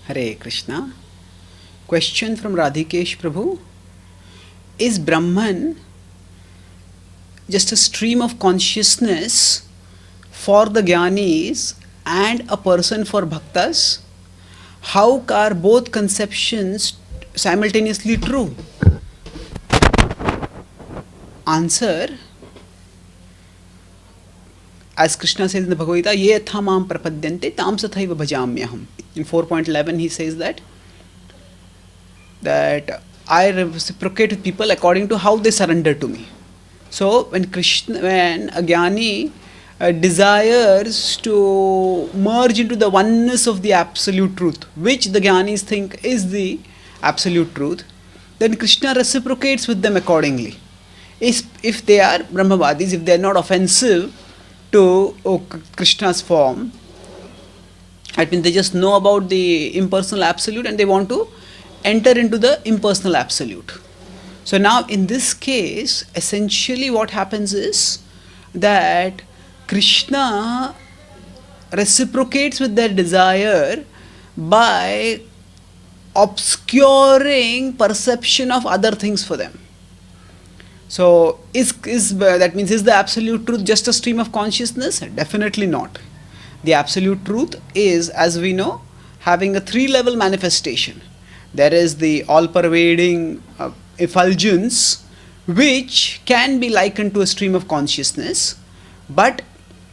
Hare Krishna. Question from Radhikesh Prabhu. Is Brahman just a stream of consciousness for the jnanis and a person for bhaktas? How are both conceptions simultaneously true? Answer. As Krishna says in the Bhagavad Gita, ye yatha mam prapadyante tam sathaiva bhajamyaham. In 4.11 he says that I reciprocate with people according to how they surrender to me. So when a jnani desires to merge into the oneness of the absolute truth, which the jnanis think is the absolute truth, then Krishna reciprocates with them accordingly. If they are Brahmavadis, if they are not offensive to Krishna's form, I mean they just know about the impersonal absolute and they want to enter into the impersonal absolute. So now in this case, essentially what happens is that Krishna reciprocates with their desire by obscuring perception of other things for them. So that means is the absolute truth just a stream of consciousness? Definitely not. The absolute truth is, as we know, having a three-level manifestation. There is the all-pervading effulgence, which can be likened to a stream of consciousness, but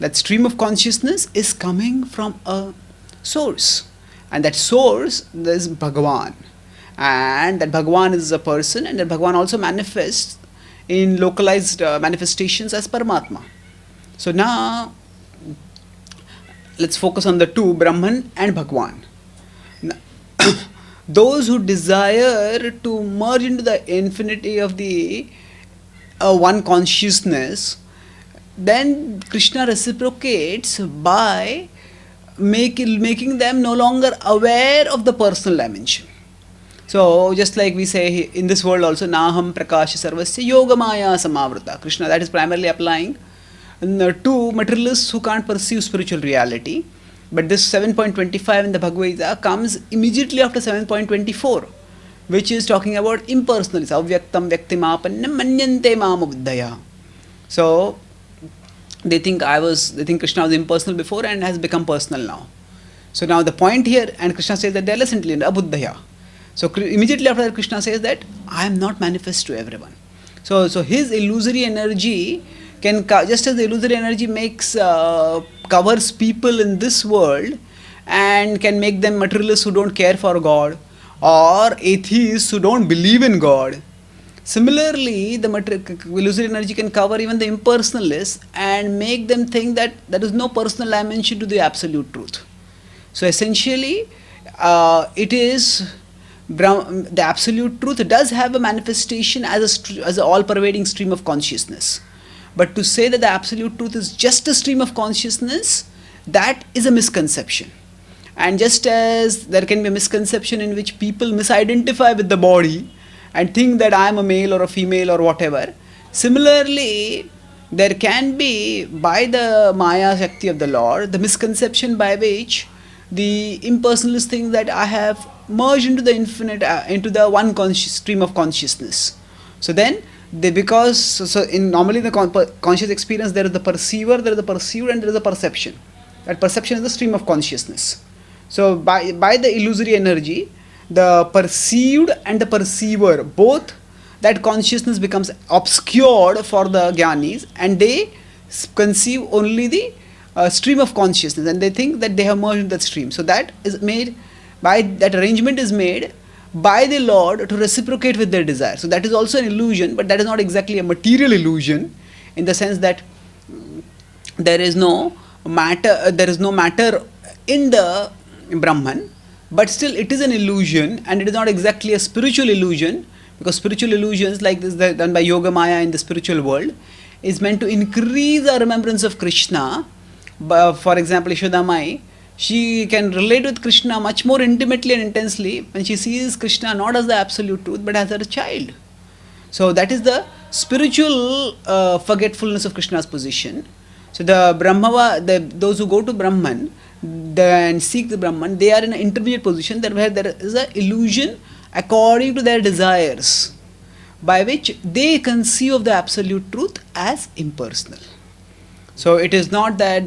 that stream of consciousness is coming from a source, and that source is Bhagavan, and that Bhagavan is a person, and that Bhagavan also manifests in localized manifestations as Paramatma. So now let's focus on the two, Brahman and Bhagavan. Those who desire to merge into the infinity of the one consciousness, then Krishna reciprocates by making them no longer aware of the personal dimension. So just like we say in this world also, Naham Prakasha Sarvasya Yogamaya Samavrata. Krishna, that is primarily applying to materialists who can't perceive spiritual reality. But this 7.25 in the Bhagavad Gita comes immediately after 7.24, which is talking about impersonalism. Avyaktam vyaktimapannam manyante mama buddhaya. So they think Krishna was impersonal before and has become personal now. So now the point here, and Krishna says that they are less intelligent, abuddhaya. So immediately after that, Krishna says that I am not manifest to everyone. So his illusory energy can, just as the illusory energy covers people in this world and can make them materialists who don't care for God or atheists who don't believe in God. Similarly, the illusory energy can cover even the impersonalists and make them think that there is no personal dimension to the absolute truth. So essentially, it is the absolute truth does have a manifestation as an all-pervading stream of consciousness. But to say that the absolute truth is just a stream of consciousness, that is a misconception. And just as there can be a misconception in which people misidentify with the body and think that I am a male or a female or whatever, similarly, there can be, by the Maya Shakti of the Lord, the misconception by which the impersonalists think that I have merged into the infinite, into the one stream of consciousness. So then, normally in the conscious experience, there is the perceiver, there is the perceived, and there is the perception. That perception is the stream of consciousness. So by the illusory energy, the perceived and the perceiver, both that consciousness becomes obscured for the jnanis, and they conceive only the stream of consciousness, and they think that they have merged in that stream. So that arrangement is made by the Lord to reciprocate with their desire. So that is also an illusion, but that is not exactly a material illusion, in the sense that there is no matter in the Brahman, but still it is an illusion, and it is not exactly a spiritual illusion, because spiritual illusions like this done by Yoga Maya in the spiritual world is meant to increase our remembrance of Krishna. For example, Yashoda Mai, she can relate with Krishna much more intimately and intensely when she sees Krishna not as the absolute truth but as her child. So that is the spiritual forgetfulness of Krishna's position. So those who go to Brahman then seek the Brahman, they are in an intermediate position where there is an illusion according to their desires, by which they conceive of the absolute truth as impersonal. So it is not that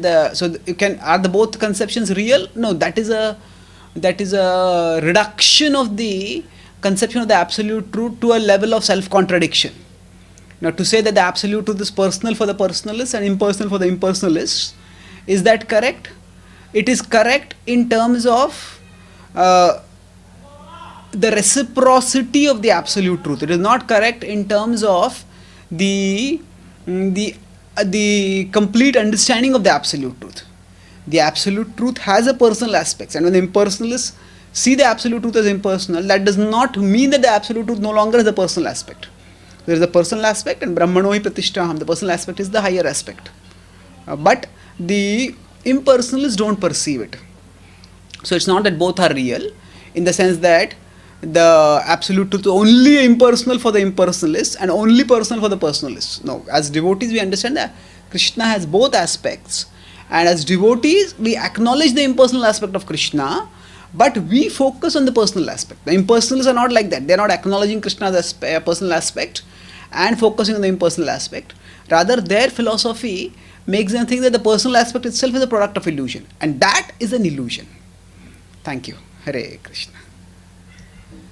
you can, are the both conceptions real? No, that is a reduction of the conception of the absolute truth to a level of self-contradiction. Now, to say that the absolute truth is personal for the personalists and impersonal for the impersonalists, is that correct? It is correct in terms of the reciprocity of the absolute truth. It is not correct in terms of the complete understanding of the absolute truth. The absolute truth has a personal aspect, and when the impersonalists see the absolute truth as impersonal, that does not mean that the absolute truth no longer has a personal aspect. There is a personal aspect, and Brahmano hi pratishtaham, the personal aspect is the higher aspect. But the impersonalists don't perceive it. So it's not that both are real, in the sense that the absolute truth is only impersonal for the impersonalists and only personal for the personalists. No, as devotees we understand that Krishna has both aspects, and as devotees we acknowledge the impersonal aspect of Krishna, but we focus on the personal aspect. The impersonalists are not like that. They are not acknowledging Krishna as a personal aspect and focusing on the impersonal aspect. Rather, their philosophy makes them think that the personal aspect itself is a product of illusion, and that is an illusion. Thank you. Hare Krishna.